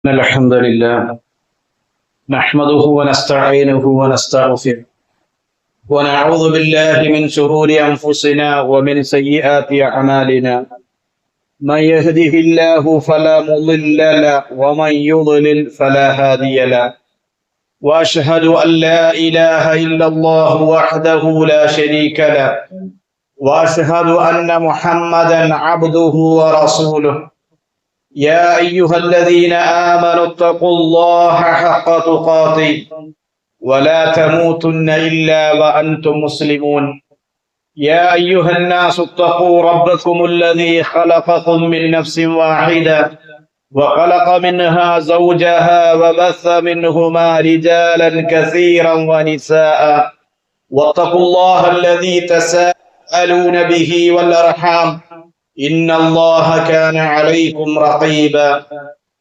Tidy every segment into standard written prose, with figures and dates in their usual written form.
الحمد لله نحمده ونستعينه ونستغفره ونعوذ بالله من شرور أنفسنا ومن سيئات أعمالنا من يهده الله فلا مضل له ومن يضلل فلا هادي له وأشهد أن لا إله إلا الله وحده لا شريك له وأشهد أن محمدا عبده ورسوله يا أيها الذين آمنوا اتقوا الله حق تقاته ولا تموتن إلا وأنتم مسلمون يا أيها الناس اتقوا ربكم الذي خلقكم من نفس واحدة وخلق منها زوجها وبث منهما رجالا كثيرا ونساء واتقوا الله الذي تساءلون به والأرحام إن الله كان عليكم رقيبا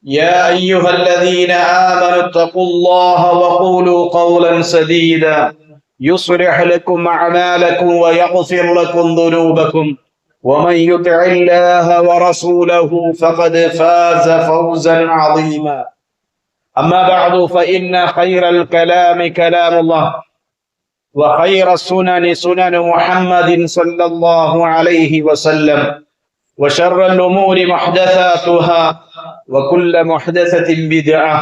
يا أيها الذين آمنوا اتقوا الله وقولوا قولا سديدا يصلح لكم أعمالكم ويغفر لكم ذنوبكم ومن يطع الله ورسوله فقد فاز فوزا عظيما أما بعد فإن خير الكلام كلام الله وخير السنن سنن محمد صلى الله عليه وسلم وشر الأمور محدثاتها وكل محدثة بدعة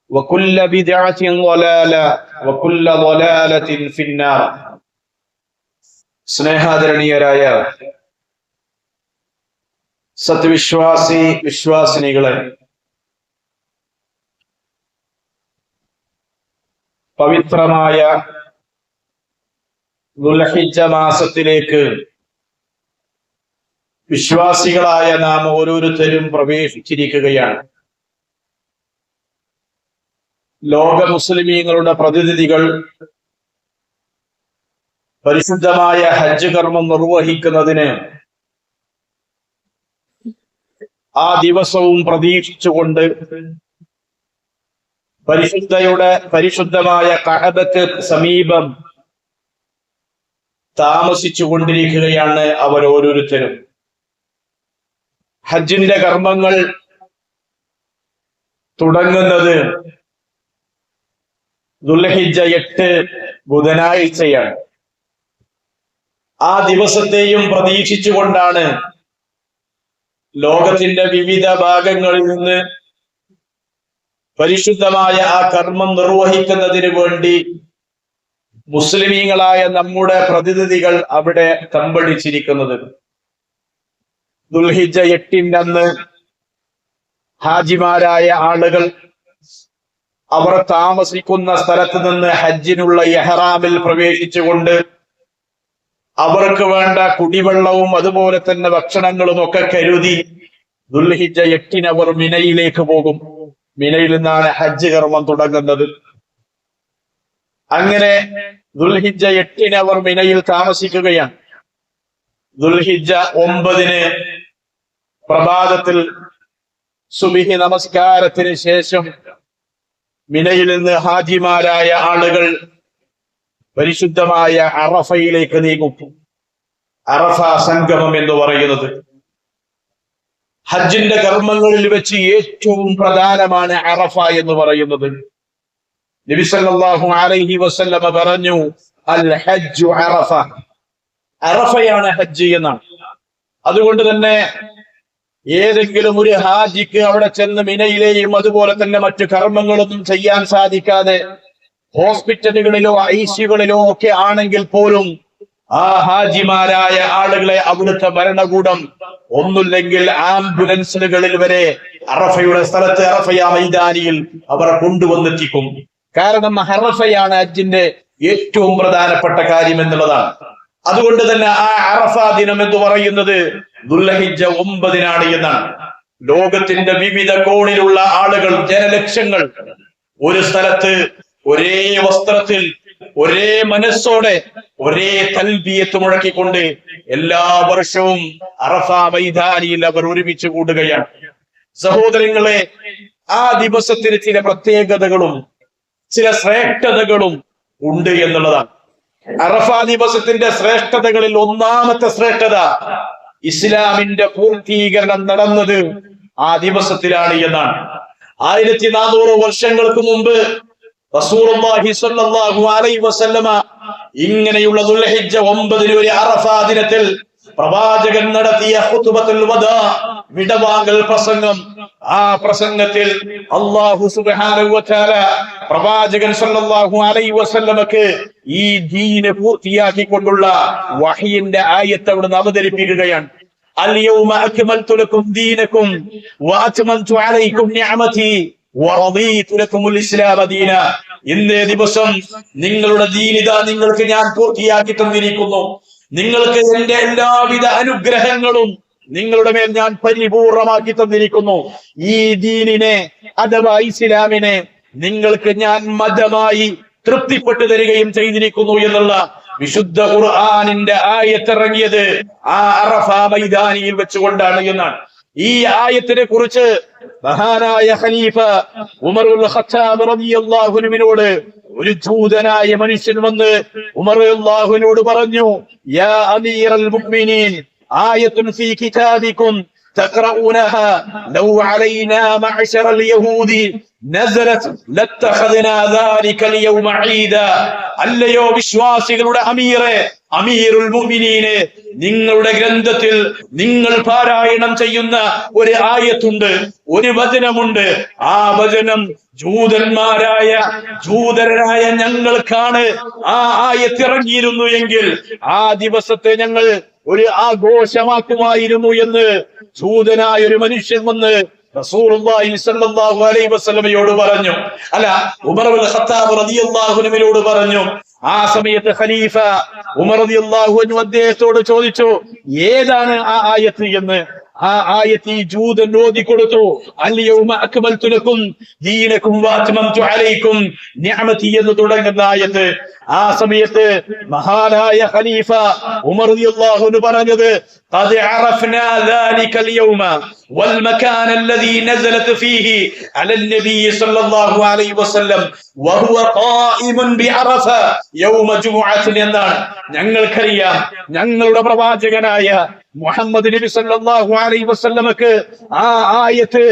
وكل بدعة ضلالة وكل ضلالة في النار. സ്നേഹാദരണീയരായ വിശ്വാസിനികളെ, പവിത്രമായ ദുൽഹിജ്ജ മാസത്തിലേക്ക് വിശ്വാസികളായ നാം ഓരോരുത്തരും പ്രവേശിച്ചിരിക്കുകയാണ്. ലോക മുസ്ലിമീങ്ങളുടെ പ്രതിനിധികൾ പരിശുദ്ധമായ ഹജ്ജ് കർമ്മം നിർവഹിക്കുന്നതിന് ആ ദിവസവും പ്രതീക്ഷിച്ചുകൊണ്ട് പരിശുദ്ധമായ കഅബക്ക് സമീപം താമസിച്ചു കൊണ്ടിരിക്കുകയാണ് അവർ ഓരോരുത്തരും. ഹജ്ജിന്റെ കർമ്മങ്ങൾ തുടങ്ങുന്നത് ദുൽഹിജ്ജ 8 ബുധനാഴ്ചയാണ്. ആ ദിവസത്തെയും പ്രതീക്ഷിച്ചുകൊണ്ടാണ് ലോകത്തിന്റെ വിവിധ ഭാഗങ്ങളിൽ നിന്ന് പരിശുദ്ധമായ ആ കർമ്മം നിർവഹിക്കുന്നതിന് വേണ്ടി മുസ്ലിമീങ്ങളായ നമ്മുടെ പ്രതിനിധികൾ അവിടെ തമ്പടിച്ചിരിക്കുന്നത്. ദുൽഹിജ്ജ 8 അന്ന് ഹാജിമാരായ ആളുകൾ അവർ താമസിക്കുന്ന സ്ഥലത്ത് നിന്ന് ഹജ്ജിനുള്ള ഇഹ്റാമിൽ പ്രവേശിച്ചുകൊണ്ട് അവർക്ക് വേണ്ട കുടിവെള്ളവും അതുപോലെ തന്നെ ഭക്ഷണങ്ങളും ഒക്കെ കരുതി ദുൽഹിജ്ജ 8 അവർ മിനയിലേക്ക് പോകും. മിനയിൽ നിന്നാണ് ഹജ്ജ് കർമ്മം തുടങ്ങുന്നത്. അങ്ങനെ ദുൽഹിജ്ജ 8 അവർ മിനയിൽ താമസിക്കുകയാണ്. ദുൽഹിജ്ജ 9 പ്രഭാതത്തിൽ സുബ്ഹി നമസ്കാരത്തിന് ശേഷം മിനയിൽ നിന്ന് ഹാജിമാരായ ആളുകൾ പരിശുദ്ധമായ അറഫയിലേക്ക് നീങ്ങും. അറഫ സംഗമം എന്ന് പറയുന്നത് ഹജ്ജിന്റെ കർമ്മങ്ങളിൽ വെച്ച് ഏറ്റവും പ്രധാനമാണ് അറഫ എന്ന് പറയുന്നത്. നബി സല്ലല്ലാഹു അലൈഹി വസല്ലമ പറഞ്ഞു, അൽ ഹജ്ജു അറഫ, അറഫയാണ് ഹജ്ജ് എന്നാണ്. അതുകൊണ്ട് തന്നെ ഏതെങ്കിലും ഒരു ഹാജിക്ക് അവിടെ ചെന്ന് മിനയിലെയും അതുപോലെ തന്നെ മറ്റു കർമ്മങ്ങളൊന്നും ചെയ്യാൻ സാധിക്കാതെ ഹോസ്പിറ്റലുകളിലോ ഐസിയുകളിലോ ഒക്കെ ആണെങ്കിൽ പോലും ആ ഹാജിമാരായ ആളുകളെ അവിടുത്തെ ഭരണകൂടം ഒന്നുമില്ലെങ്കിൽ ആംബുലൻസുകളിൽ വരെ അറഫയുടെ സ്ഥലത്ത് അറഫയ മൈതാനിയിൽ അവർ കൊണ്ടുവന്നെത്തിക്കും. കാരണം അറഫയാണ് ഹജ്ജിന്റെ ഏറ്റവും പ്രധാനപ്പെട്ട കാര്യം എന്നുള്ളതാണ്. അതുകൊണ്ട് തന്നെ ആ അറഫ ദിനം എന്ന് പറയുന്നത് ദുൽഹിജ്ജ 9 എന്നാണ്. ലോകത്തിന്റെ വിവിധ കോണിലുള്ള ആളുകൾ, ജനലക്ഷങ്ങൾ ഒരു സ്ഥലത്ത് ഒരേ വസ്ത്രത്തിൽ ഒരേ മനസ്സോടെ ഒരേ തൽബിയത്ത് മുഴക്കിക്കൊണ്ട് എല്ലാ വർഷവും അറഫ മൈതാനിയിൽ അവർ ഒരുമിച്ച് കൂടുകയാണ്. സഹോദരങ്ങളെ, ആ ദിവസത്തിന് ചില പ്രത്യേകതകളും ചില ശ്രേഷ്ഠതകളും ഉണ്ട് എന്നുള്ളതാണ്. അറഫ ദിവസത്തിന്റെ ശ്രേഷ്ഠതകളിൽ ഒന്നാമത്തെ ശ്രേഷ്ഠത ഇസ്ലാമിന്റെ പൂർത്തീകരണം നടന്നത് ആ ദിവസത്തിലാണ് എന്നാണ്. 1400 വർഷങ്ങൾക്ക് മുമ്പ് റസൂലുള്ളാഹി സ്വല്ലല്ലാഹു അലൈഹി വസല്ലമ ഇങ്ങനെയുള്ള ദുൽഹിജ്ജ 9 ഒരു അറഫാ ദിനത്തിൽ പ്രവാചകൻ നടത്തിയ ഖുതുബത്തുൽ വദാ, വിടവാങ്ങൽ പ്രസംഗം. ആ പ്രസംഗത്തിൽ അല്ലാഹു സുബ്ഹാനഹു വ തആല പ്രവാചകൻ സ്വല്ലല്ലാഹു അലൈഹി വസല്ലമക്ക് ഈ ദീന് പൂർത്തിയാക്കിക്കൊണ്ടുള്ള വഹയിന്റെ ആയത്ത് അവിടുന്ന് അവതരിപ്പിക്കുകയാണ്. അൽ-യൗമ അക്മൽതു ലക്കും ദീനക്കും വഅത്മംതു അലൈക്കും നിഅമതി വറദീതു ലക്കുമുൽ ഇസ്ലാമ ദീന. ഇന്നേ ദിവസം നിങ്ങളുടെ ദീനിത നിങ്ങൾക്ക് ഞാൻ പൂർത്തിയാക്കി തന്നിരിക്കുന്നു. നിങ്ങൾക്ക് എന്റെ എല്ലാവിധ അനുഗ്രഹങ്ങളും നിങ്ങളുടെ മേൽ ഞാൻ പരിപൂർണമാക്കി തന്നിരിക്കുന്നു. ഈ ദീനിനെ അഥവാ ഇസ്ലാമിനെ നിങ്ങൾക്ക് ഞാൻ മതമായി തൃപ്തിപ്പെട്ടു തരികയും ചെയ്തിരിക്കുന്നു എന്നുള്ള വിശുദ്ധ ഖുർആനിന്റെ ആയത്തിറങ്ങിയത് ആ അറഫ മൈതാനിയിൽ വെച്ചുകൊണ്ടാണ് എന്നാണ്. ഈ ആയത്തിനെ കുറിച്ച് മഹാനായ ഖലീഫ ഉമറുൽ ഖത്താബ് റളിയല്ലാഹു അൻഹുവിനോട് ഒരു ജൂതനായ മനുഷ്യൻ വന്ന് ഉമർ റളിയല്ലാഹു അൻഹുവിനോട് പറഞ്ഞു, യാ അമീറൽ മുഅ്മിനീൻ, ആയത്തുൻ ഫീ കിതാബികും തഖറഊനഹാ ലൗ അലൈനാ മഅശറൽ യഹൂദി നസലത് ലത്തഖദ്നാ ദാലികൽ യൗമ ഈദ. അല്ലയോ വിശ്വാസികളുടെ അമീറെ, അമീറുൽ മുഅ്മിനീനെ, നിങ്ങളുടെ ഗ്രന്ഥത്തിൽ നിങ്ങൾ പാരായണം ചെയ്യുന്ന ഒരു ആയത്തുണ്ട്, ഒരു വചനമുണ്ട്. ആ വചനം ജൂതരായ ഞങ്ങൾക്കാണ് ആ ആയത്തിറങ്ങിയിരുന്നു എങ്കിൽ ആ ദിവസത്തെ ഞങ്ങൾ ഒരു ആഘോഷമാക്കുമായിരുന്നു എന്ന് ജൂതനായ ഒരു മനുഷ്യൻ വന്ന് റസൂലുള്ളാഹി സ്വല്ലല്ലാഹു അലൈഹി വസല്ലമയോട് പറഞ്ഞു. അല്ല, ഉമർ ഇബ്നുൽ ഖത്താബ് റളിയല്ലാഹു അൻഹുവിനോട് പറഞ്ഞു. ആ സമയത്ത് ഖലീഫ ഉമർ റളിയല്ലാഹു അൻഹു അദ്ദേഹത്തോട് ചോദിച്ചു, ഏതാണ് ആ ആയത്ത് എന്ന്. ആ ആയത്ത് ഈ ജൂതൻ ഓതി കൊടുത്തു. അൽ-യൗമ അക്മൽതു ലക്കും ദീനക്കും വഅത്മംതു അലൈക്കും നിഅമതി എന്ന് തുടങ്ങുന്ന ആയത്ത്. ആ സമയത്ത് മഹാനായ ഖലീഫ ഉമർ റളിയല്ലാഹു അൻഹു പറഞ്ഞത്, ഖദ് അറഫ്നാ ദാലികൽ യൗമ വൽ മകാന അല്ലദീ നസലത് ഫീഹി അലൻ നബി സ്വല്ലല്ലാഹു അലൈഹി വസല്ലം വഹുവ ഖായിമുൻ ബിഅറഫ യൗമ ജുമുഅത്തിൻ എന്നാണ്. ഞങ്ങൾക്കറിയാം ഞങ്ങളുടെ പ്രവാചകനായ മുഹമ്മദ് നബി സല്ലല്ലാഹു അലൈഹി വസല്ലമക്ക് ആ ആയത്ത്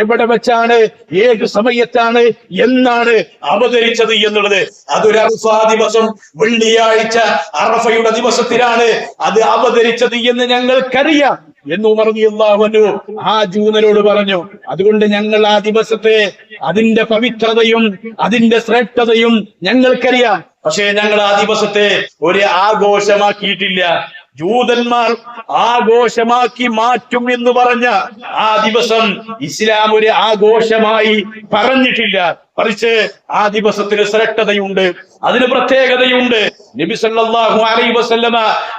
എവിടെ വെച്ചാണ്, ഏത് സമയത്താണ്, എന്നാണ് അവതരിച്ചത് എന്നുള്ളത്. അതൊരു അറഫാ ദിവസം, വെള്ളിയാഴ്ച അറഫയുടെ ദിവസത്തിലാണ് അത് അവതരിച്ചത് എന്ന് ഞങ്ങൾക്കറിയാം എന്ന് ഉമർ റളിയല്ലാഹു അൻഹു ആ ജൂതനോട് പറഞ്ഞു. അതുകൊണ്ട് ഞങ്ങൾ ആ ദിവസത്തെ അതിന്റെ പവിത്രതയും അതിന്റെ ശ്രേഷ്ഠതയും ഞങ്ങൾക്കറിയാം. പക്ഷേ ഞങ്ങൾ ആ ദിവസത്തെ ഒരു ആഘോഷമാക്കിയിട്ടില്ല. ജൂതന്മാർ ആഘോഷമാക്കി മാറ്റും എന്ന് പറഞ്ഞ ആ ദിവസം ഇസ്ലാം ഒരു ആഘോഷമായി പറഞ്ഞിട്ടില്ല. മറിച്ച് ആ ദിവസത്തിന് ശ്രേഷ്ഠതയുണ്ട്, അതിന് പ്രത്യേകതയുണ്ട്. നബി സല്ലല്ലാഹു അലൈഹി വസല്ലമ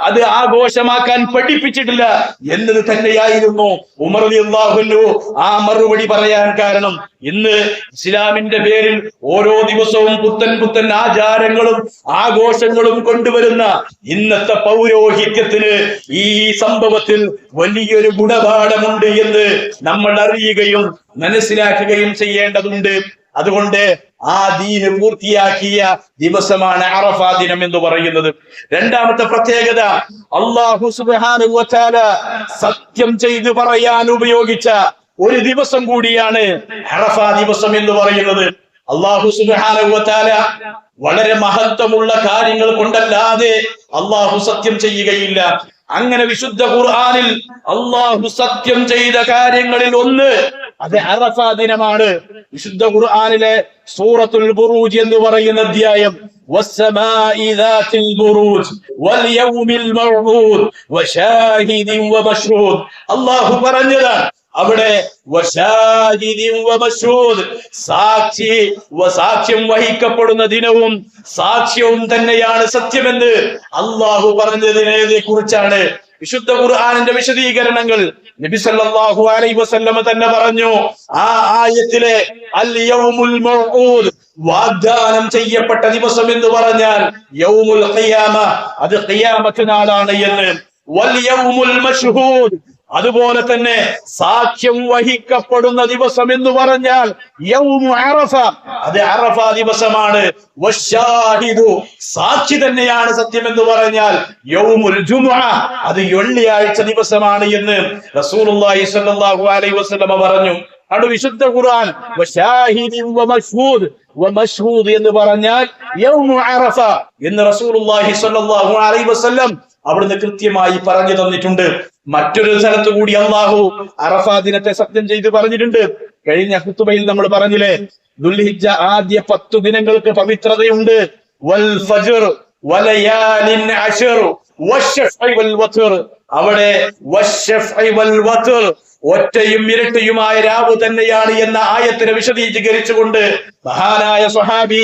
അത് ആഘോഷമാക്കാൻ പഠിപ്പിച്ചിട്ടില്ല എന്നത് തന്നെയായിരുന്നു ഉമർ റളിയല്ലാഹു അൻഹു ആ മറുപടി പറയാൻ കാരണം. ഇന്ന് ഇസ്ലാമിന്റെ പേരിൽ ഓരോ ദിവസവും പുത്തൻ ആചാരങ്ങളും ആഘോഷങ്ങളും കൊണ്ടുവരുന്ന ഇന്നത്തെ പൗരോഹിത്യത്തിന് ഈ സംഭവത്തിൽ വലിയൊരു ഗുണപാഠമുണ്ട് എന്ന് നമ്മൾ അറിയുകയും മനസ്സിലാക്കുകയും ചെയ്യേണ്ടതുണ്ട്. അതുകൊണ്ട് ആ ദീന് പൂർത്തിയാക്കിയ ദിവസമാണ് അറഫാ ദിനം എന്ന് പറയുന്നത്. രണ്ടാമത്തെ പ്രത്യേകത, അല്ലാഹു സുബ്ഹാനഹു വ തആല സത്യം ചെയ്തു പറയാൻ ഉപയോഗിച്ച ഒരു ദിവസം കൂടിയാണ് അറഫാ ദിവസം എന്ന് പറയുന്നത്. അല്ലാഹു സുബ്ഹാനഹു വ തആല വളരെ മഹത്വമുള്ള കാര്യങ്ങൾ കൊണ്ടല്ലാതെ അല്ലാഹു സത്യം ചെയ്യുകയില്ല. അങ്ങനെ വിശുദ്ധ ഖുർആനിൽ അല്ലാഹു സത്യം ചെയ്ത കാര്യങ്ങളിൽ ഒന്ന് അത് അറഫാ ദിനമാണ്. വിശുദ്ധ ഖുർആനിലെ സൂറത്തുൽ ബുറൂജ് എന്ന് പറയുന്ന അധ്യായം, വസ്സമാഇ ദാത്തിൽ ബുറൂജ് വൽ യൗമിൽ മൗഊദ് വശാഹിദിൻ വമശ്ഹൂദ്. അല്ലാഹു പറഞ്ഞതാണ് അവിടെ വശാഹിദിൻ വമശ്ഹൂദ്, സാക്ഷ്യം വഹിക്കപ്പെടുന്ന ദിനവും സാക്ഷ്യവും തന്നെയാണ് സത്യമെന്ന് അല്ലാഹു പറഞ്ഞതിനെ കുറിച്ചാണ് വിശുദ്ധ ഖുർആനിന്റെ വിശദീകരണങ്ങൾ. നബി സല്ലല്ലാഹു അലൈഹി വസല്ലമ തന്നെ പറഞ്ഞു ആ ആയത്തിലെ അൽ യൗമുൽ മൗഊദ്, വാഗ്ദാനം ചെയ്യപ്പെട്ട ദിവസം എന്ന് പറഞ്ഞാൽ യൗമുൽ ഖിയാമ, അത് ഖിയാമത്ത് നാളാണ് എന്ന്. വൽ യൗമുൽ മശ്ഹൂദ്, അതുപോലെ തന്നെ സാക്ഷ്യം വഹിക്കപ്പെടുന്ന ദിവസം എന്ന് പറഞ്ഞാൽ യൗമു അറഫ, അത് അറഫ ദിവസമാണ്. വശാഹിദു, സാക്ഷി തന്നെയാണ് സത്യം എന്ന് പറഞ്ഞാൽ യൗമുൽ ജുമുഅ, അത് വെള്ളിയാഴ്ച ദിവസമാണ് എന്ന് റസൂലുള്ളാഹി സ്വല്ലല്ലാഹു അലൈഹി വസല്ലമ പറഞ്ഞു. അവിടെ വിശുദ്ധ ഖുർആൻ എന്ന് പറഞ്ഞാൽ യൗമു അറഫ എന്ന് റസൂലുള്ളാഹി സ്വല്ലല്ലാഹു അലൈഹി വസല്ലം അവിടുന്ന് കൃത്യമായി പറഞ്ഞു തന്നിട്ടുണ്ട്. മറ്റൊരു സ്ഥലത്ത് കൂടി അല്ലാഹു അറഫ ദിനത്തെ സത്യം ചെയ്ത് പറഞ്ഞിട്ടുണ്ട്. കഴിഞ്ഞ ഖുതുബയിൽ നമ്മൾ പറഞ്ഞില്ലേ, ദുൽഹിജ്ജ ആദ്യ 10 ദിനങ്ങൾക്ക് പവിത്രതയുണ്ട്. വൽ ഫജ്ർ വലയാലിൻ അശ്ർ വശഫഇ വൽ വത്ർ, അവിടെ വശഫഇ വൽ വത്ർ ഒറ്റയും ഇരട്ടയുമായ രാവ് തന്നെയാണ് എന്ന ആയത്തിനെ വിശദീകരിച്ചുകൊണ്ട് മഹാനായ സ്വഹാബി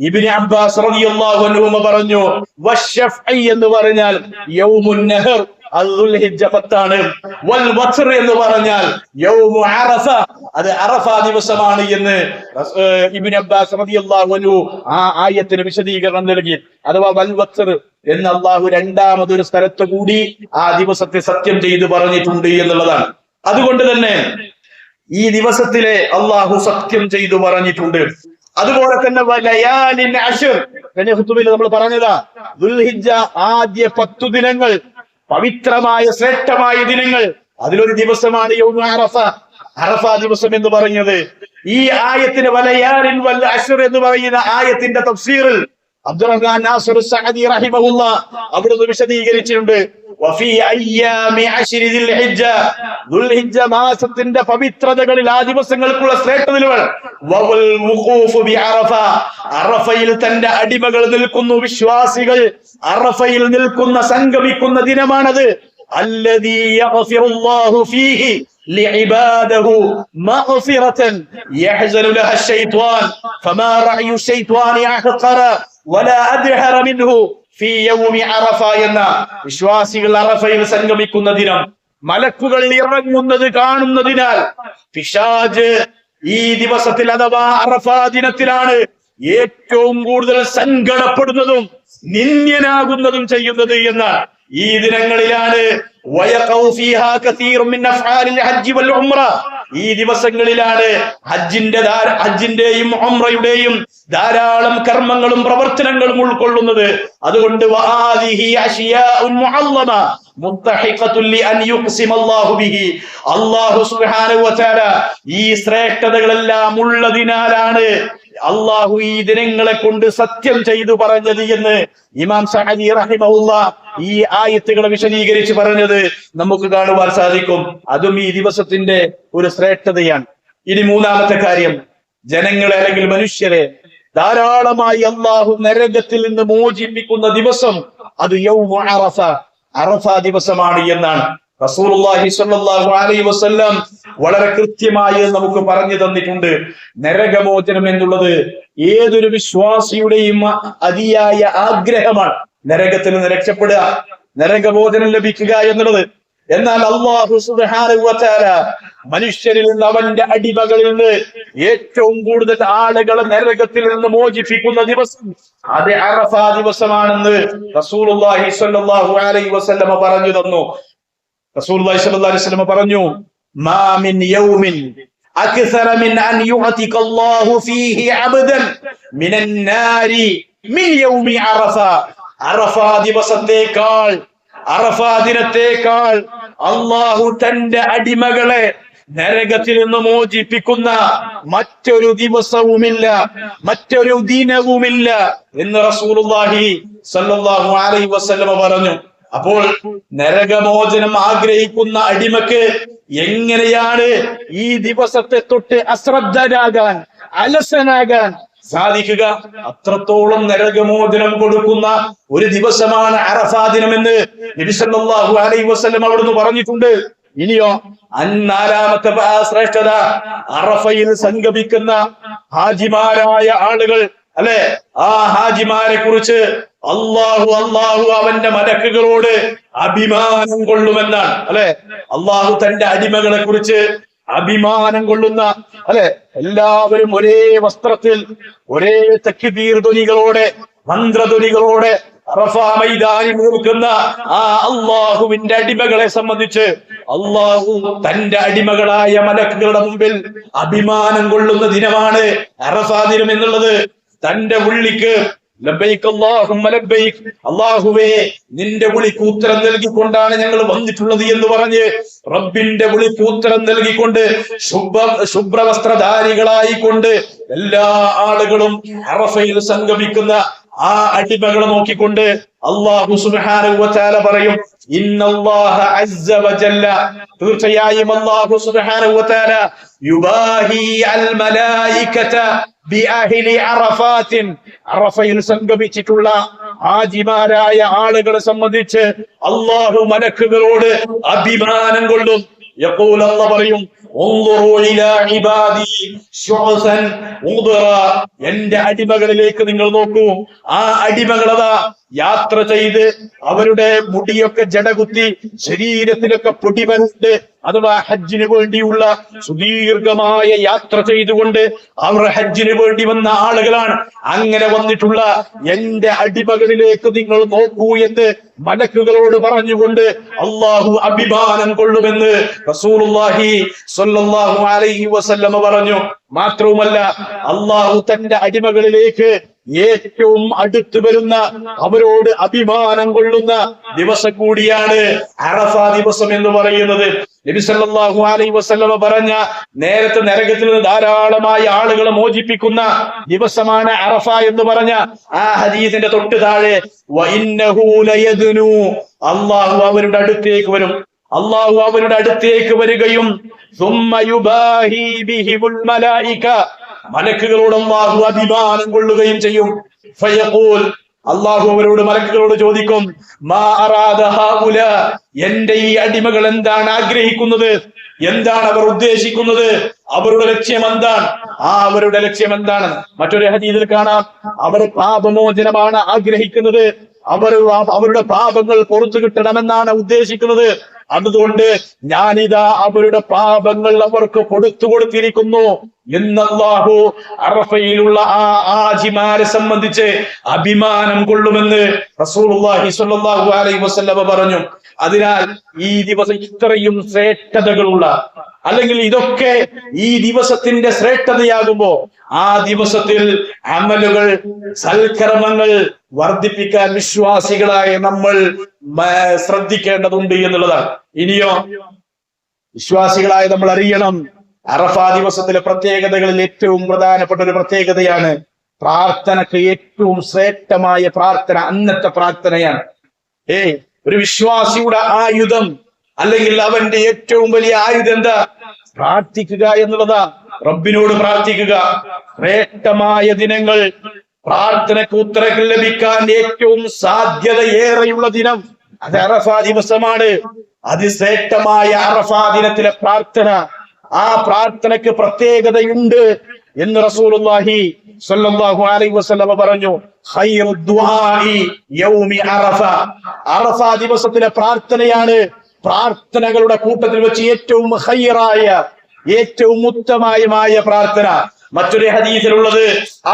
ഇബ്നു അബ്ബാസ് റളിയല്ലാഹു അൻഹു പറഞ്ഞു, വശഫഇ എന്ന് പറഞ്ഞാൽ യൗമുൻ നഹർ, അത് ദുൽഹിജ്ജ 10 വൽ വത്ർ എന്ന് പറഞ്ഞാൽ യൗമു അറഫ, അത് അറഫ ദിവസമാണ് എന്ന് ഇബ്നു അബ്ബാസ് റളിയല്ലാഹു അൻഹു ആ ആയത്തിന് വിശദീകരണം നൽകി. അഥവാ വൽ വത്ർ എന്ന് അല്ലാഹു രണ്ടാമതൊരു സ്ഥലത്ത് കൂടി ആ ദിവസത്തെ സത്യം ചെയ്തു പറഞ്ഞിട്ടുണ്ട് എന്നുള്ളതാണ്. അതുകൊണ്ട് തന്നെ ഈ ദിവസത്തിലെ അല്ലാഹു സത്യം ചെയ്തു പറഞ്ഞിട്ടുണ്ട്. അതുപോലെ തന്നെ വലയാലിൻ അശ്ർ, കഴിഞ്ഞ ഖുതുബയിൽ നമ്മൾ പറഞ്ഞതാ, ദുൽഹിജ്ജ ആദ്യ 10 ദിനങ്ങൾ പവിത്രമായ ശ്രേഷ്ഠമായ ദിനങ്ങൾ, അതിലൊരു ദിവസമാണ് യൗമു അറഫ, അറഫ ദിവസം എന്ന് പറയുന്നത്. ഈ ആയത്തിന് വലയാലിൻ വൽ അശ്ർ എന്ന് പറയുന്ന ആയത്തിന്റെ തഫ്സീറിൽ അബ്ദുറഹ്മാൻ നാസിർ സഅദി റഹിമഹുല്ലാഹ് അവിടുന്ന് വിശദീകരിച്ചിട്ടുണ്ട്. വഫീ അയ്യാമി അശ്രി ദുൽഹിജ്ജ, ദുൽഹിജ്ജ മാസത്തിന്റെ പവിത്രതകളിൽ ആ ദിവസങ്ങൾക്കുള്ള ശ്രേഷ്ഠതകൾ, വൽ വുഖൂഫ് ബി അറഫ, അറഫയിൽ തന്റെ അടിമകൾ നിൽക്കുന്നു, വിശ്വാസികൾ അറഫയിൽ നിൽക്കുന്ന സംഗമിക്കുന്ന ദിനമാണത്. അല്ലദീ യഗ്ഫിറുല്ലാഹു ഫീഹി ലിഇബാദിഹി മഗ്ഫിറതൻ യഹ്സനു ലഹാ അശ്ശൈത്വാൻ ഫമാ റഅയു അശ്ശൈത്വാനി അഹ്ഖറ വലാ അദ്ഹറ മിൻഹു ഫീ യൗമി അറഫ എന്ന വിശ്വാസികൾ അറഫയിൽ സംഗമിക്കുന്ന ദിനം, മലക്കുകൾ ഇറങ്ങുന്നത് കാണുന്നതിനാൽ പിശാച് ഈ ദിവസത്തിൽ അഥവാ അറഫ ദിനത്തിലാണ് ഏറ്റവും കൂടുതൽ സങ്കടപ്പെടുന്നതും നിന്ദ്യനാകുന്നതും ചെയ്യുന്നത് എന്നാണ്. ഈ ദിനങ്ങളിലാണ് ഈ ദിവസങ്ങളിലാണ് ഹജ്ജിന്റെയും ഉംറയുടെയും ധാരാളം കർമ്മങ്ങളും പ്രവർത്തനങ്ങളും ഉൾക്കൊള്ളുന്നത്. അതുകൊണ്ട് അല്ലാഹു സുബ്ഹാനഹു വ തആല ഈ ശ്രേഷ്ഠതകളെല്ലാം ഉള്ളതിനാലാണ് അള്ളാഹു ഈ ദിനങ്ങളെ കൊണ്ട് സത്യം ചെയ്തു പറഞ്ഞത് എന്ന് ഇമാം സഅദി റഹിമഹുല്ലാഹ് ഈ ആയത്തുകളെ വിശദീകരിച്ച് പറഞ്ഞത് നമുക്ക് കാണുവാൻ സാധിക്കും. അതും ഈ ദിവസത്തിന്റെ ഒരു ശ്രേഷ്ഠതയാണ്. ഇനി മൂന്നാമത്തെ കാര്യം, ജനങ്ങളെ അല്ലെങ്കിൽ മനുഷ്യരെ ധാരാളമായി അള്ളാഹു നരകത്തിൽ നിന്ന് മോചിപ്പിക്കുന്ന ദിവസം അത് യൗമു അറഫ, അറഫ ദിവസമാണ് എന്നാണ് റസൂലുള്ളാഹി സ്വല്ലല്ലാഹു അലൈഹി വസല്ലം വളരെ കൃത്യമായി നമുക്ക് പറഞ്ഞു തന്നിട്ടുണ്ട്. നരകമോചനം എന്നുള്ളത് ഏതൊരു വിശ്വാസിയുടെയും അതിയായ ആഗ്രഹമാണ്. നരകത്തിൽ നിന്ന് രക്ഷപ്പെടുക, നരകമോചനം ലഭിക്കുക എന്നുള്ളത്. എന്നാൽ അല്ലാഹു സുബ്ഹാനഹു വ തആല മനുഷ്യരിൽ നിന്ന്, അവന്റെ അടിമകളിൽ നിന്ന് ഏറ്റവും കൂടുതൽ ആളുകളെ നരകത്തിൽ നിന്ന് മോചിപ്പിക്കുന്ന ദിവസം അത് അറഫ ദിവസമാണെന്ന് റസൂലുള്ളാഹി സ്വല്ലല്ലാഹു അലൈഹി വസല്ലം പറഞ്ഞു തന്നു. റസൂലുള്ളാഹി സ്വല്ലല്ലാഹു അലൈഹി വസല്ലം പറഞ്ഞു, മാ മിൻ യൗമിൻ അക്സറ മിൻ അൻ യുഅതിക അല്ലാഹു ഫീഹി അബ്ദൻ മിനൻ നാരി മിൻ യൗമി അറഫ. അറഫ ദിവസത്തേക്കാൾ, അറഫ ദിനത്തേക്കാൾ അല്ലാഹു തന്റെ അടിമകളെ നരകത്തിൽ നിന്ന് മോചിപ്പിക്കുന്ന മറ്റൊരു ദിവസവുമില്ല, മറ്റൊരു ദിനവുമില്ല എന്ന് റസൂലുള്ളാഹി സ്വല്ലല്ലാഹു അലൈഹി വസല്ലം പറഞ്ഞു. അപ്പോൾ നരകമോചനം ആഗ്രഹിക്കുന്ന അടിമക്ക് എങ്ങനെയാണ് ഈ ദിവസത്തെ തൊട്ട് അശ്രദ്ധനാകാൻ, അലസനാകാൻ സാധിക്കുക? അത്രത്തോളം നരകമോചനം കൊടുക്കുന്ന ഒരു ദിവസമാണ് അറഫാ ദിനമെന്ന് നബി സല്ലല്ലാഹു അലൈഹി വസല്ലം അവിടുന്ന് പറഞ്ഞിട്ടുണ്ട്. ഇനിയോ നാലാമത്തെ ശ്രേഷ്ഠത, അറഫയിൽ സംഗമിക്കുന്ന ഹാജിമാരായ ആളുകൾ, അല്ലെ, ആ ഹാജിമാരെ കുറിച്ച് അള്ളാഹു അവന്റെ മലക്കുകളോട് അഭിമാനം കൊള്ളുമെന്നാണ്. അല്ലെ, അള്ളാഹു തന്റെ അടിമകളെ കുറിച്ച് അഭിമാനം കൊള്ളുന്ന, അല്ലെ, എല്ലാവരും ഒരേ വസ്ത്രത്തിൽ ഒരേ തക്ബീർ ധ്വനികളോടെ, മന്ത്രധ്വനികളോടെ അറഫാ മൈതാനിൽ നിൽക്കുന്ന ആ അള്ളാഹുവിന്റെ അടിമകളെ സംബന്ധിച്ച് അള്ളാഹു തന്റെ അടിമകളായ മലക്കുകളുടെ മുമ്പിൽ അഭിമാനം കൊള്ളുന്ന ദിനമാണ് അറഫാ ദിനം എന്നുള്ളത് തന്റെ ഉള്ളിക്ക് ലബ്ബൈക് അല്ലാഹുമ്മ ലബ്ബൈക്, അല്ലാഹുവേ നിന്റെ വിളിക്ക് ഉത്തരം നൽകിക്കൊണ്ടാണ് ഞങ്ങൾ വന്നിട്ടുള്ളത് എന്ന് പറഞ്ഞ് റബ്ബിന്റെ വിളിക്ക് ഉത്തരം നൽകിക്കൊണ്ട് ശുഭ്രവസ്ത്രധാരികളായിക്കൊണ്ട് എല്ലാ ആളുകളും അറഫയിൽ സംഗമിക്കുന്ന ആ അടിമകളെ നോക്കിക്കൊണ്ട് അല്ലാഹു സുബ്ഹാനഹു വ തആല പറയും, ഇന്നല്ലാഹ അസ്സ വജല്ല, തീർച്ചയായും അല്ലാഹു സുബ്ഹാനഹു വ തആല യുബാഹി അൽ മലായികത ബിഅഹ്ലി അറഫാത്തിൻ, അറഫയിൽ സംഗമിച്ചിട്ടുള്ള ഹാജിമാരായ ആളുകളെ സംബന്ധിച്ച് അല്ലാഹു മലക്കുകളോട് അഭിമാനം കൊള്ളും. യഖൂൽ, അല്ലാഹു പറയും, എന്റെ അടിമകളിലേക്ക് നിങ്ങൾ നോക്കൂ. ആ അടിമകളതാ യാത്ര ചെയ്ത് അവരുടെ മുടിയൊക്കെ ജടകുത്തി ശരീരത്തിലൊക്കെ പൊടിപരുണ്ട്, അഥവാ ഹജ്ജിന് വേണ്ടിയുള്ള സുദീർഘമായ യാത്ര ചെയ്തുകൊണ്ട് അവർ ഹജ്ജിന് വേണ്ടി വന്ന ആളുകളാണ്. അങ്ങനെ വന്നിട്ടുള്ള എന്റെ അടിമകളിലേക്ക് നിങ്ങൾ നോക്കൂ എന്ന് മലക്കുകളോട് പറഞ്ഞുകൊണ്ട് അള്ളാഹു അഭിമാനം കൊള്ളുമെന്ന് റസൂലുള്ളാഹി സ്വല്ലല്ലാഹു അലൈഹി വസല്ലമ പറഞ്ഞു. മാത്രവുമല്ല, അള്ളാഹു തന്റെ അടിമകളിലേക്ക് ഏറ്റവും അടുത്തു വരുന്ന, അവരോട് അഭിമാനം കൊള്ളുന്ന ദിവസം കൂടിയാണ് അറഫ ദിവസം എന്ന് പറയുന്നത്. നബി സല്ലല്ലാഹു അലൈഹി വസല്ലമ പറഞ്ഞ, നേരത്തെ നരകത്തിൽ നിന്ന് ധാരാളമായി ആളുകളെ മോചിപ്പിക്കുന്ന ദിവസമാണ് അറഫ എന്ന് പറഞ്ഞ ആ ഹദീസിന്റെ തൊട്ട് താഴെ വഇന്നഹു ലയദ്നു, അല്ലാഹു അവരുടെ അടുത്തേക്ക് വരും. അല്ലാഹു അവരുടെ അടുത്തേക്ക് വരികയും സുമ്മ യുബാഹി ബിഹിമുൽ മലായിക, മലക്കുകളോട് അല്ലാഹു അഭിമാനം കൊള്ളുകയും ചെയ്യും. ഫയഖൂൽ, അല്ലാഹു അവരോട് മലക്കുകളോട് ചോദിക്കും, മാ അറാദ ഹൗല, എന്റെ ഈ അടിമകൾ എന്താണ് ആഗ്രഹിക്കുന്നത്, എന്താണ് അവർ ഉദ്ദേശിക്കുന്നത്, അവരുടെ ലക്ഷ്യം എന്താണ്, അവരുടെ ലക്ഷ്യം എന്താണ്? മറ്റൊരു ഹദീസിൽ കാണാം, അവർ പാപമോചനമാണ് ആഗ്രഹിക്കുന്നത്, അവരുടെ പാപങ്ങൾ പുറത്തു കിട്ടണമെന്നാണ് ഉദ്ദേശിക്കുന്നത്. അതുകൊണ്ട് ഞാനിതാ അവരുടെ പാപങ്ങൾ അവർക്ക് കൊടുത്തിരിക്കുന്നു എന്ന് അല്ലാഹു അറഫയിലുള്ള ആ ഹാജിമാരെ സംബന്ധിച്ച് അഭിമാനം കൊള്ളുമെന്ന് റസൂലുള്ളാഹി സ്വല്ലല്ലാഹു അലൈഹി വസല്ലമ പറഞ്ഞു. അതിനാൽ ഈ ദിവസം ഇത്രയും ശ്രേഷ്ഠതകളുള്ള, അല്ലെങ്കിൽ ഇതൊക്കെ ഈ ദിവസത്തിന്റെ ശ്രേഷ്ഠതയാകുമ്പോ ആ ദിവസത്തിൽ അമലുകൾ, സൽക്കർമ്മങ്ങൾ വർദ്ധിപ്പിക്കാൻ വിശ്വാസികളായ നമ്മൾ ശ്രദ്ധിക്കേണ്ടതുണ്ട് എന്നുള്ളതാണ്. ഇനിയോ വിശ്വാസികളായ നമ്മൾ അറിയണം, അറഫ ദിവസത്തിലെ പ്രത്യേകതകളിൽ ഏറ്റവും പ്രധാനപ്പെട്ട ഒരു പ്രത്യേകതയാണ് പ്രാർത്ഥനക്ക് ഏറ്റവും ശ്രേഷ്ഠമായ പ്രാർത്ഥന അന്നത്തെ പ്രാർത്ഥനയാണ്. ഒരു വിശ്വാസിയുടെ ആയുധം, അല്ലെങ്കിൽ അവന്റെ ഏറ്റവും വലിയ ആയുധം എന്താ? പ്രാർത്ഥിക്കുക എന്നുള്ളതാ. റബ്ബിനോട് പ്രാർത്ഥിക്കുക. ശ്രേഷ്ഠമായ ദിനങ്ങൾ, പ്രാർത്ഥനയ്ക്ക് ഉത്തരം ലഭിക്കാൻ ഏറ്റവും സാധ്യതയേറെയുള്ള ദിനം അത് അറഫ ദിവസമാണ്. അതിശ്രേഷ്ഠമായ അറഫ ദിനത്തിലെ പ്രാർത്ഥന, ആ പ്രാർത്ഥനയ്ക്ക് പ്രത്യേകതയുണ്ട് എന്ന് റസൂലുള്ളാഹി സ്വല്ലല്ലാഹു അലൈഹി വസല്ലമ പറഞ്ഞു. ഖൈറു ദുആഇ യൗമി അറഫ, അറഫ ദിവസത്തിലെ പ്രാർത്ഥനയാണ് പ്രാർത്ഥനകളുടെ കൂട്ടത്തിൽ വെച്ച് ഏറ്റവും ഖൈറായ, ഏറ്റവും ഉത്തമമായ പ്രാർത്ഥന. മറ്റൊരു ഹദീസിലുള്ളത്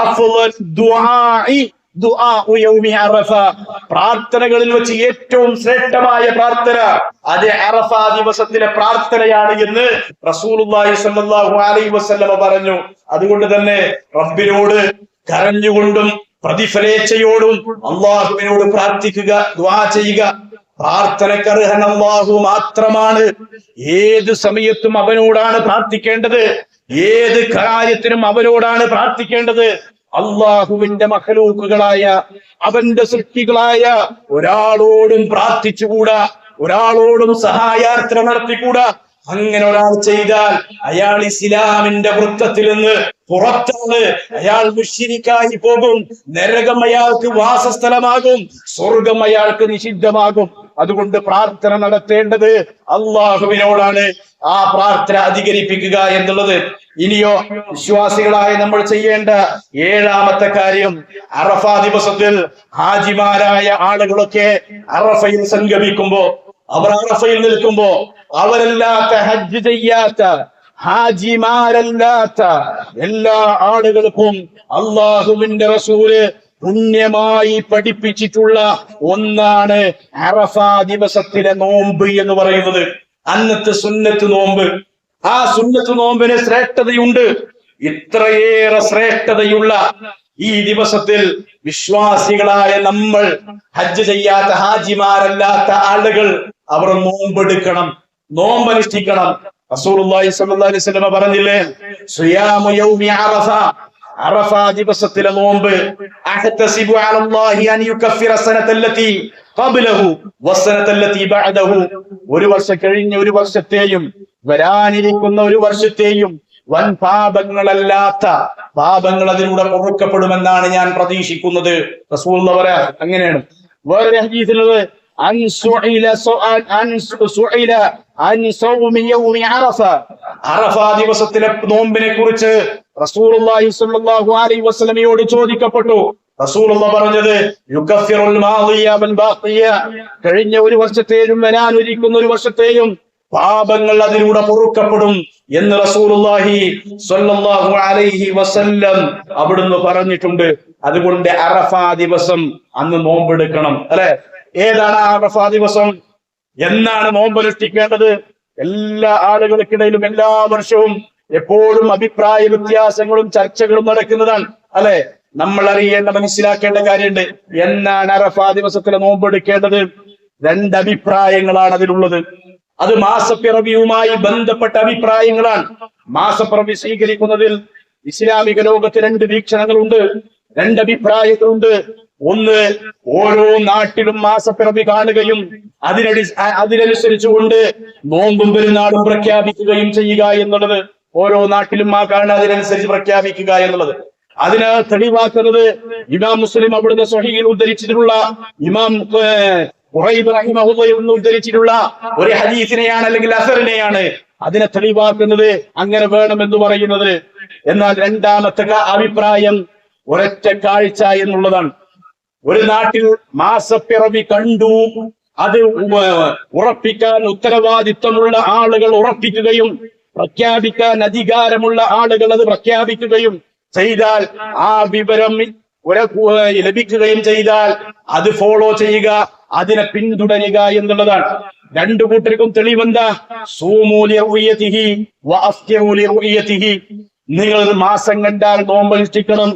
അഫ്ളൽ ദുആഇ ദുആഉ യൗമി അറഫ, പ്രാർത്ഥനകളിൽ വെച്ച് ഏറ്റവും ശ്രേഷ്ഠമായ പ്രാർത്ഥന അത് അറഫ ദിവസത്തിലെ പ്രാർത്ഥനയാണ് എന്ന് റസൂലുള്ളാഹി സ്വല്ലല്ലാഹു അലൈഹി വസല്ലമ പറഞ്ഞു. അതുകൊണ്ട് തന്നെ റബ്ബിനോട് കരഞ്ഞുകൊണ്ടും പ്രതിഫലേച്ഛയോടും അള്ളാഹുവിനോട് പ്രാർത്ഥിക്കുക, ദുആ ചെയ്യുക. പ്രാർത്ഥനയ്ക്ക് അർഹൻ അല്ലാഹു മാത്രമാണ്. ഏത് സമയത്തും അവനോടാണ് പ്രാർത്ഥിക്കേണ്ടത്, ഏത് കാര്യത്തിനും അവനോടാണ് പ്രാർത്ഥിക്കേണ്ടത്. അള്ളാഹുവിന്റെ മഖലൂക്കുകളായ, അവന്റെ സൃഷ്ടികളായ ഒരാളോടും പ്രാർത്ഥിച്ചുകൂടാ, ഒരാളോടും സഹായാർത്ഥന നടത്തിക്കൂടാ. അങ്ങനെ ഒരാൾ ചെയ്താൽ അയാൾ ഇസ്ലാമിന്റെ വൃത്തത്തിൽ നിന്ന് പുറത്താണ്, അയാൾ മുശ്രിക്കായി പോകും. നരകം അയാൾക്ക് വാസസ്ഥലമാകും, സ്വർഗം അയാൾക്ക് നിഷിദ്ധമാകും. അതുകൊണ്ട് പ്രാർത്ഥന നടത്തേണ്ടത് അള്ളാഹുവിനോടാണ്. ആ പ്രാർത്ഥന അധികരിപ്പിക്കുക എന്നുള്ളത്. ഇനിയോ വിശ്വാസികളായി നമ്മൾ ചെയ്യേണ്ട ഏഴാമത്തെ കാര്യം, അറഫ ദിവസത്തിൽ ഹാജിമാരായ ആളുകളൊക്കെ അറഫയിൽ സംഗമിക്കുമ്പോ, അവർ അറഫയിൽ നിൽക്കുമ്പോ, അവരല്ലാത്ത ഹജ്ജ് ചെയ്യാത്ത ഹാജിമാരല്ലാത്ത എല്ലാ ആളുകൾക്കും അള്ളാഹുവിന്റെ റസൂല് പുണ്യമായി പഠിപ്പിച്ചിട്ടുള്ള ഒന്നാണ് അറഫ ദിവസത്തിലെ നോമ്പ് എന്ന് പറയുന്നത്. അന്നത്തെ സുന്നത്ത് നോമ്പ്. ആ സുന്നത്ത് നോമ്പിന് ശ്രേഷ്ഠതയുണ്ട്. ഇത്രയേറെ ശ്രേഷ്ഠതയുള്ള, ഈ ദിവസത്തിൽ വിശ്വാസികളായ നമ്മൾ, ഹജ്ജ് ചെയ്യാത്ത ഹാജിമാരല്ലാത്ത ആളുകൾ, അവർ നോമ്പെടുക്കണം, നോമ്പനുഷ്ഠിക്കണം. റസൂലുള്ളാഹി സ്വല്ലല്ലാഹു അലൈഹി വസല്ലം പറഞ്ഞില്ലേ, സിയാമു യൗമി അറഫ, അറഫ ദിവസത്തിലെ നോമ്പ്, അഹ്തസിബു അലല്ലാഹി അൻ യുകഫിറ സനതല്ലതി ഖബ്ലഹു വസനതല്ലതി ബഅദഹു, ഒരു വർഷം കഴിഞ്ഞ ഒരു വർഷത്തെയും വരാനിരിക്കുന്ന ഒരു വർഷത്തെയും വൻ പാപങ്ങളല്ലാത്ത പാപങ്ങൾ അതിലൂടെ പൊറുക്കപ്പെടുമെന്നാണ് ഞാൻ പ്രതീക്ഷിക്കുന്നത്. റസൂലുള്ളാഹി പറയാ അങ്ങനെയാണ്. വേറെ ഹദീസിലുള്ളത് അറഫ ദിവസത്തിലെ നോമ്പിനെ കുറിച്ച് റസൂലുള്ളാഹി സ്വല്ലല്ലാഹു അലൈഹി വസല്ലമയോട് ചോദിക്കപ്പെട്ടു. റസൂലുള്ളാഹി പറഞ്ഞത് യുകഫിറുൽ മാദിയ വൽ ബാഖിയ, കഴിഞ്ഞ ഒരു വർഷത്തെയും വരാനിരിക്കുന്ന ഒരു വർഷത്തെയും പാപങ്ങൾ അതിലൂടെ പൊറുക്കപ്പെടും എന്ന് റസൂലുള്ളാഹി സ്വല്ലല്ലാഹു അലൈഹി വസല്ലം അവിടുന്ന് പറഞ്ഞിട്ടുണ്ട്. അതുകൊണ്ട് അറഫ ദിവസം അന്ന് നോമ്പെടുക്കണം, അല്ലെ? ഏതാണ് അറഫ ദിവസം? എന്നാണ് നോമ്പനുഷ്ഠിക്കേണ്ടത്? എല്ലാ ആളുകൾക്കിടയിലും എല്ലാ വർഷവും എപ്പോഴും അഭിപ്രായ വ്യത്യാസങ്ങളും ചർച്ചകളും നടക്കുന്നതാണ്, അല്ലെ? നമ്മൾ അറിയേണ്ട, മനസ്സിലാക്കേണ്ട കാര്യമുണ്ട്. എന്നാണ് അറഫ ദിവസത്തിലെ നോമ്പെടുക്കേണ്ടത്? രണ്ടഭിപ്രായങ്ങളാണ് അതിലുള്ളത്. അത് മാസപ്പിറവിയുമായി ബന്ധപ്പെട്ട അഭിപ്രായങ്ങളാണ്. മാസപ്പിറവി സ്വീകരിക്കുന്നതിൽ ഇസ്ലാമിക ലോകത്ത് രണ്ട് വീക്ഷണങ്ങളുണ്ട്, രണ്ടഭിപ്രായങ്ങളുണ്ട്. ഒന്ന്, ഓരോ നാട്ടിലും മാസപ്പിറവി കാണുകയും അതിനനുസരിച്ചുകൊണ്ട് നോമ്പും പെരുന്നാളും പ്രഖ്യാപിക്കുകയും ചെയ്യുക എന്നുള്ളത്. ഓരോ നാട്ടിലും ആ കാണുക, അതിനനുസരിച്ച് പ്രഖ്യാപിക്കുക എന്നുള്ളത്. അതിന് തെളിവാക്കുന്നത് ഇമാം മുസ്ലിം അവിടുന്ന് സ്വഹീഹിൽ ഉദ്ധരിച്ചിട്ടുള്ള, ഇമാം ഖുറൈബ് റഹിമഹുല്ലാഹി ഉദ്ധരിച്ചിട്ടുള്ള ഒരു ഹദീസിനെയാണ്, അല്ലെങ്കിൽ അസറിനെയാണ്. അതിനെ തെളിവാക്കുന്നത് അങ്ങനെ വേണമെന്ന് പറയുന്നത്. എന്നാൽ രണ്ടാമത്തെ അഭിപ്രായം ഒരൊറ്റ കാഴ്ച എന്നുള്ളതാണ്. ഒരു നാട്ടിൽ മാസപ്പിറവി കണ്ടു, അത് ഉറപ്പിക്കാൻ ഉത്തരവാദിത്വമുള്ള ആളുകൾ ഉറപ്പിക്കുകയും പ്രഖ്യാപിക്കാൻ അധികാരമുള്ള ആളുകൾ അത് പ്രഖ്യാപിക്കുകയും ചെയ്താൽ, ആ വിവരം ലഭിക്കുകയും ചെയ്താൽ അത് ഫോളോ ചെയ്യുക, അതിനെ പിന്തുടരുക എന്നുള്ളതാണ്. രണ്ടു കൂട്ടർക്കും തെളിവെന്താ? നിങ്ങൾ മാസം കണ്ടാൽ നോമ്പ് അനുഷ്ഠിക്കണം,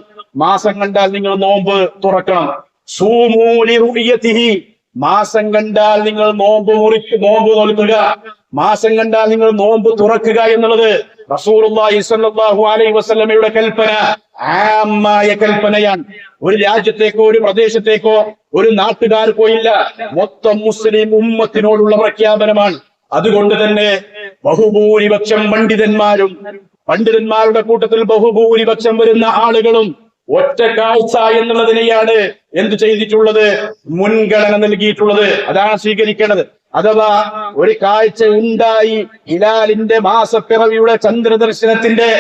മാസം കണ്ടാൽ നിങ്ങൾ നോമ്പ് തുറക്കണം. മാസം കണ്ടാൽ നിങ്ങൾ നോമ്പ് നോൽക്കുക, മാസം കണ്ടാൽ നിങ്ങൾ നോമ്പ് തുറക്കുക എന്നുള്ളത് റസൂലുള്ളാഹി സ്വല്ലല്ലാഹു അലൈഹി വസല്ലമയുടെ കൽപ്പന, ആമായ കൽപ്പനയാണ്. ഒരു രാജ്യത്തേക്കോ ഒരു പ്രദേശത്തേക്കോ ഒരു നാട്ടുകാർക്കോ ഇല്ല, മൊത്തം മുസ്ലിം ഉമ്മത്തിനോടുള്ള പ്രഖ്യാപനമാണ്. അതുകൊണ്ട് തന്നെ ബഹുഭൂരിപക്ഷം പണ്ഡിതന്മാരുടെ കൂട്ടത്തിൽ ബഹുഭൂരിപക്ഷം വരുന്ന ആളുകളും ഒറ്റ കാഴ്ച എന്നുള്ളതിനെയാണ് എന്ത് ചെയ്തിട്ടുള്ളത്? മുൻഗണന നൽകിയിട്ടുള്ളത്. അതാണ് സ്വീകരിക്കേണ്ടത്. അഥവാ ഒരു കാഴ്ച ഉണ്ടായി, ഹിലാലിന്റെ മാസപ്പിറവിയുടെ ചന്ദ്രദർശനത്തിന്റെ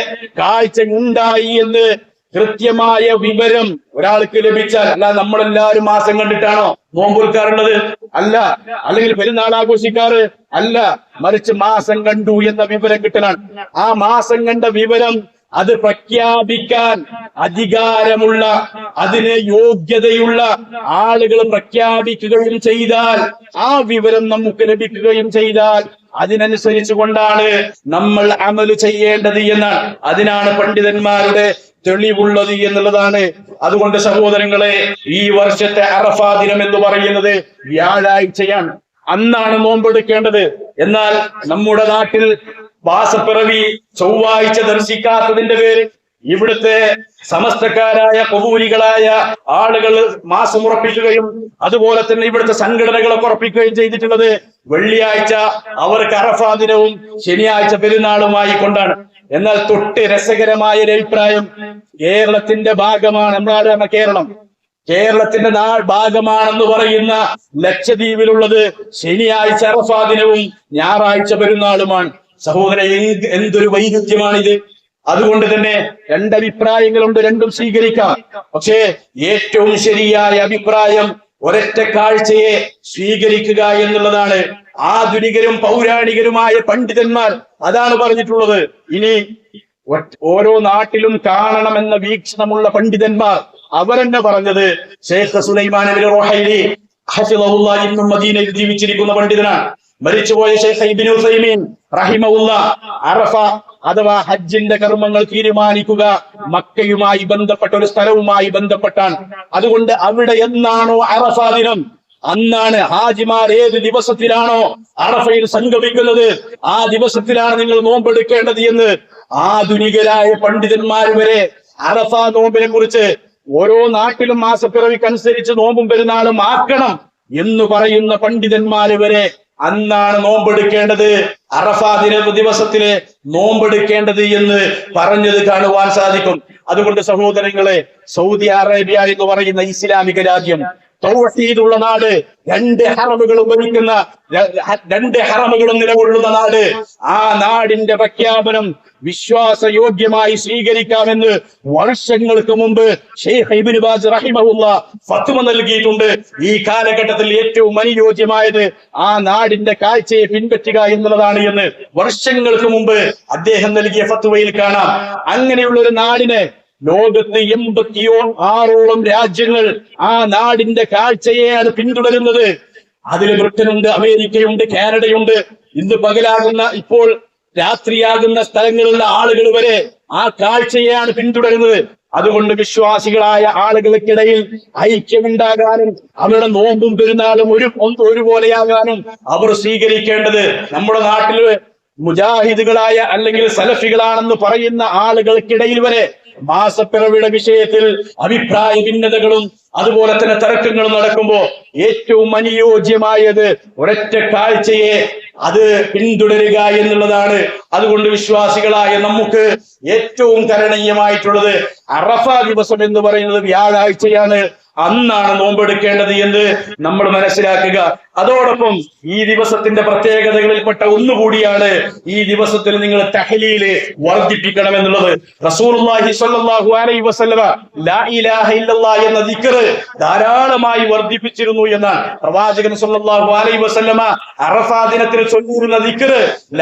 കാഴ്ച ഉണ്ടായി എന്ന് കൃത്യമായ വിവരം ഒരാൾക്ക് ലഭിച്ചാൽ, അല്ല നമ്മളെല്ലാവരും മാസം കണ്ടിട്ടാണോ നോമ്പുൽക്കാറുള്ളത്? അല്ല. അല്ലെങ്കിൽ പെരുന്നാൾ ആഘോഷിക്കാറ്? അല്ല. മറിച്ച് മാസം കണ്ടു എന്ന വിവരം കിട്ടലാണ്. ആ മാസം കണ്ട വിവരം അത് പ്രഖ്യാപിക്കാൻ അധികാരമുള്ള, അതിന് യോഗ്യതയുള്ള ആളുകൾ പ്രഖ്യാപിക്കുകയും ചെയ്താൽ, ആ വിവരം നമുക്ക് ലഭിക്കുകയും ചെയ്താൽ അതിനനുസരിച്ച് കൊണ്ടാണ് നമ്മൾ അമല് ചെയ്യേണ്ടത് എന്നാണ്. അതിനാണ് പണ്ഡിതന്മാരുടെ തെളിവുള്ളത് എന്നുള്ളതാണ്. അതുകൊണ്ട് സഹോദരങ്ങളെ, ഈ വർഷത്തെ അറഫ ദിനം എന്ന് പറയുന്നത് വ്യാഴാഴ്ചയാണ്. അന്നാണ് നോമ്പെടുക്കേണ്ടത്. എന്നാൽ നമ്മുടെ നാട്ടിൽ മാസപ്പിറവി ചൊവ്വാഴ്ച ദർശിക്കാത്തതിന്റെ പേരിൽ ഇവിടുത്തെ സമസ്തക്കാരായ കബൂലികളായ ആളുകൾ മാസം ഉറപ്പിക്കുകയും അതുപോലെ തന്നെ ഇവിടുത്തെ സംഘടനകളൊക്കെ ഉറപ്പിക്കുകയും ചെയ്തിട്ടുള്ളത് വെള്ളിയാഴ്ച അവർക്ക് അറഫ ദിനവും ശനിയാഴ്ച പെരുന്നാളുമായി കൊണ്ടാണ്. എന്നാൽ തൊട്ട് രസകരമായ ഒരു അഭിപ്രായം, കേരളത്തിന്റെ ഭാഗമാണ് നമ്മളാണ് കേരളത്തിന്റെ ഭാഗമാണെന്ന് പറയുന്ന ലക്ഷദ്വീപിലുള്ളത് ശനിയാഴ്ച അറഫ ദിനവും ഞായറാഴ്ച പെരുന്നാളുമാണ്. സഹോദരൻ, എന്തൊരു വൈരുദ്ധ്യമാണിത്! അതുകൊണ്ട് തന്നെ രണ്ടഭിപ്രായങ്ങളുണ്ട്, രണ്ടും സ്വീകരിക്കാം. പക്ഷേ ഏറ്റവും ശരിയായ അഭിപ്രായം ഒരൊറ്റ കാഴ്ചയെ സ്വീകരിക്കുക എന്നുള്ളതാണ്. ആധുനികരും പൗരാണികരുമായ പണ്ഡിതന്മാർ അതാണ് പറഞ്ഞിട്ടുള്ളത്. ഇനി ഓരോ നാട്ടിലും കാണണമെന്ന വീക്ഷണമുള്ള പണ്ഡിതന്മാർ അവരെന്നെ പറഞ്ഞത്, ഷെയ്ഖ് സുലൈമാൻ ഇബ്നു റുഹൈലി ഹഫിളഹുല്ലാഹ് ഇന്നും മദീനയിൽ ജീവിച്ചിരിക്കുന്ന പണ്ഡിതനാണ്. മരിച്ചുപോയ ശൈഖ് ഇബ്നു ഉസൈമീൻ റഹിമഹുല്ലാ അറഫ അഥവാ ഹജ്ജിന്റെ കർമ്മങ്ങൾ തീരുമാനിക്കുക മക്കയുമായി ബന്ധപ്പെട്ട ഒരു സ്ഥലവുമായി ബന്ധപ്പെട്ടാണ്. അതുകൊണ്ട് അവിടെ എന്നാണോ അറഫ ദിനം, അന്നാണ് ഹാജിമാർ ഏത് ദിവസത്തിലാണോ അറഫയിൽ സംഗമിക്കുന്നത് ആ ദിവസത്തിലാണ് നിങ്ങൾ നോമ്പെടുക്കേണ്ടത് എന്ന് ആധുനികരായ പണ്ഡിതന്മാർ വരെ അറഫ നോമ്പിനെ കുറിച്ച് ഓരോ നാട്ടിലും മാസപ്പിറവിക്കനുസരിച്ച് നോമ്പും പെരുന്നാളും ആക്കണം എന്ന് പറയുന്ന പണ്ഡിതന്മാര് വരെ അന്നാണ് നോമ്പെടുക്കേണ്ടത്, അറഫ ദിവസത്തിലെ നോമ്പെടുക്കേണ്ടത് എന്ന് പറഞ്ഞത് കാണുവാൻ സാധിക്കും. അതുകൊണ്ട് സഹോദരങ്ങളെ, സൗദി അറേബ്യ എന്ന് പറയുന്ന ഇസ്ലാമിക രാജ്യം, തൗഹീദുള്ള നാട്, രണ്ട് ഹറമുകളും ഭരിക്കുന്ന, രണ്ട് ഹറമുകളും നിലകൊള്ളുന്ന നാട്, ആ നാടിന്റെ പ്രഖ്യാപനം വിശ്വാസയോഗ്യമായി സ്വീകരിക്കാമെന്ന് വർഷങ്ങൾക്ക് മുമ്പ് ശൈഖ് ഇബ്നു ബാസ് റഹിമഹുല്ലാ ഫത്വ നൽകിയിട്ടുണ്ട്. ഈ കാലഘട്ടത്തിൽ ഏറ്റവും അനുയോജ്യമായത് ആ നാടിന്റെ കാഴ്ചയെ പിൻപറ്റുക എന്നുള്ളതാണ് എന്ന് വർഷങ്ങൾക്ക് മുമ്പ് അദ്ദേഹം നൽകിയ ഫത്വയിൽ കാണാം. അങ്ങനെയുള്ള ഒരു നാടിനെ ലോകത്ത് 86ഓളം രാജ്യങ്ങൾ ആ നാടിന്റെ കാഴ്ചയെയാണ് പിന്തുടരുന്നത്. അതിൽ ബ്രിട്ടനുണ്ട്, അമേരിക്കയുണ്ട്, കാനഡയുണ്ട്. ഇന്ന് പകലാകുന്ന, ഇപ്പോൾ രാത്രിയാകുന്ന സ്ഥലങ്ങളിലുള്ള ആളുകൾ വരെ ആ കാഴ്ചയെയാണ് പിന്തുടരുന്നത്. അതുകൊണ്ട് വിശ്വാസികളായ ആളുകൾക്കിടയിൽ ഐക്യമുണ്ടാകാനും അവരുടെ നോമ്പും പെരുന്നാളും ഒരുപോലെയാകാനും അവർ സ്വീകരിക്കേണ്ടത്, നമ്മുടെ നാട്ടില് മുജാഹിദുകളായ അല്ലെങ്കിൽ സലഫികളാണെന്ന് പറയുന്ന ആളുകൾക്കിടയിൽ വരെ മാസപ്പിറവിയുടെ വിഷയത്തിൽ അഭിപ്രായ ഭിന്നതകളും അതുപോലെ തന്നെ തർക്കങ്ങളും നടക്കുമ്പോ ഏറ്റവും അനുയോജ്യമായത് ഒരൊറ്റ കാഴ്ചയെ അത് പിന്തുടരുക എന്നുള്ളതാണ്. അതുകൊണ്ട് വിശ്വാസികളായ നമുക്ക് ഏറ്റവും കരണീയമായിട്ടുള്ളത് അറഫ ദിവസം എന്ന് പറയുന്നത് വ്യാഴാഴ്ചയാണ്, അന്നാണ് നോമ്പെടുക്കേണ്ടത് എന്ന് നമ്മൾ മനസ്സിലാക്കുക. അതോടൊപ്പം ഈ ദിവസത്തിന്റെ പ്രത്യേകതകളിൽപ്പെട്ട ഒന്നുകൂടിയാണ് ഈ ദിവസത്തിൽ നിങ്ങൾ തഹ്ലീല് വർദ്ധിപ്പിക്കണം എന്നുള്ളത്. റസൂലുള്ളാഹി സ്വല്ലല്ലാഹു അലൈഹി വസല്ലമ ലാ ഇലാഹ ഇല്ലല്ലാഹ് എന്ന ദിക്ർ ധാരാളമായി വർദ്ധിപ്പിച്ചിരുന്നു എന്നാണ്. പ്രവാചകൻ സ്വല്ലല്ലാഹു അലൈഹി വസല്ലമ അറഫ ദിനത്തിൽ ചൊല്ലിയിരുന്ന ദിക്ർ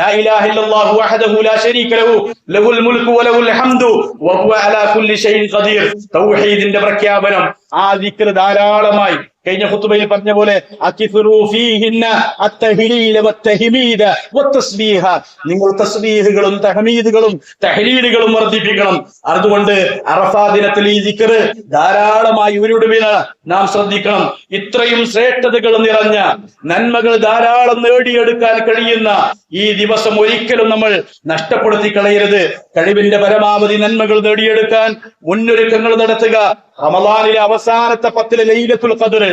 ലാ ഇലാഹ ഇല്ലല്ലാഹു വഹദഹു ലാ ശരീക ലഹു ലഹുൽ മുൽക്കു വലഹുൽ ഹംദു വഹുവ അലാ കുല്ലി ഷൈഇൻ ഖദീർ. തൗഹീദിന്റെ പ്രഖ്യാപനം ആ ദിക്ർ ധാരാളമായി കഴിഞ്ഞ ഖുതുബയിൽ പറഞ്ഞ പോലെ നിങ്ങൾ തസ്ബീഹുകളും തഹ്മീദുകളും തഹ്ലീലുകളും വർദ്ധിപ്പിക്കണം. അതുകൊണ്ട് അറഫാ ദിനത്തിൽ ഈ ദിക്ർ ധാരാളമായി ഉരുവിടുവിന് നാം ശ്രദ്ധിക്കണം. ഇത്രയും ശ്രേഷ്ഠതകൾ നിറഞ്ഞ നന്മകൾ ധാരാളം നേടിയെടുക്കാൻ കഴിയുന്ന ഈ ദിവസം ഒരിക്കലും നമ്മൾ നഷ്ടപ്പെടുത്തി കളയരുത്. കഴിവിന്റെ പരമാവധി നന്മകൾ നേടിയെടുക്കാൻ മുന്നൊരുക്കങ്ങൾ നടത്തുക. റമളാനിലെ അവസാനത്തെ 10 ലൈലത്തുൽ ഖദ്ർ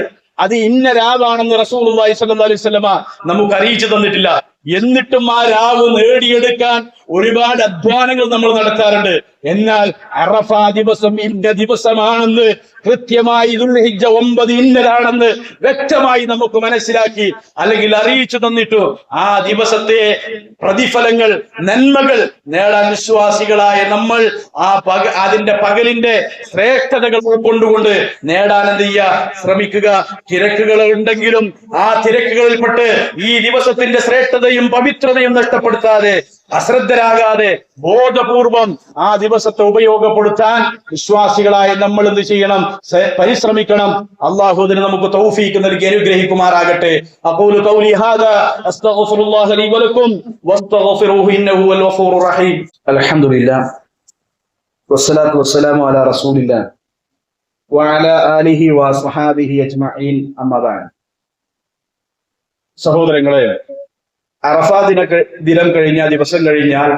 അത് ഇന്ന രാവാണെന്ന് റസൂലുള്ളാഹി സ്വല്ലല്ലാഹു അലൈഹി വസല്ലമ നമുക്ക് അറിയിച്ചു തന്നിട്ടില്ല. എന്നിട്ടും ആ രാവ് നേടിയെടുക്കാൻ ഒരുപാട് അധ്വാനങ്ങൾ നമ്മൾ നടത്താറുണ്ട്. എന്നാൽ അറഫ ദിവസം ഇന്ന ദിവസമാണെന്ന് കൃത്യമായി ദുൽഹിജ്ജ 9 ഇന്നതാണെന്ന് വ്യക്തമായി നമുക്ക് മനസ്സിലാക്കി അല്ലെങ്കിൽ അറിയിച്ചു തന്നിട്ടു ആ ദിവസത്തെ പ്രതിഫലങ്ങൾ നന്മകൾ നേടാൻ വിശ്വാസികളായ നമ്മൾ അതിന്റെ പകലിന്റെ ശ്രേഷ്ഠതകൾ ഉൾക്കൊണ്ടുകൊണ്ട് നേടാൻ എന്ത് ചെയ്യുക, ശ്രമിക്കുക. തിരക്കുകൾ ഉണ്ടെങ്കിലും ആ തിരക്കുകളിൽപ്പെട്ട് ഈ ദിവസത്തിന്റെ ശ്രേഷ്ഠതയും പവിത്രതയും നഷ്ടപ്പെടുത്താതെ, അശ്രദ്ധരാകാതെ ബോധപൂർവം ആ ദിവസത്തെ ഉപയോഗപ്പെടുത്താൻ വിശ്വാസികളായ നമ്മൾ എന്ത് ചെയ്യണം, പരിശ്രമിക്കണം. അല്ലാഹു അതിന് നമുക്ക് തൗഫീഖ് നൽകി അനുഗ്രഹിക്കുമാറാകട്ടെ. അഖൂലു ഖൗലി ഹാദാ അസ്തഗ്ഫിറുല്ലാഹ ലി വലക്കും വസ്തഗ്ഫിറൂഹു ഇന്നഹു വൽ ഗഫൂറുർ റഹീം. അൽഹംദുലില്ലാഹ് വസ്സലാത്തു വസ്സലാമു അലാ റസൂലില്ലാഹ് വഅലാ ആലിഹി വസ്വഹാബിഹി അജ്മഈൻ. അമ്മാ ബഅദ്. സഹോദരങ്ങളെ, അറഫാ ദിനം കഴിഞ്ഞ ദിവസം കഴിഞ്ഞാൽ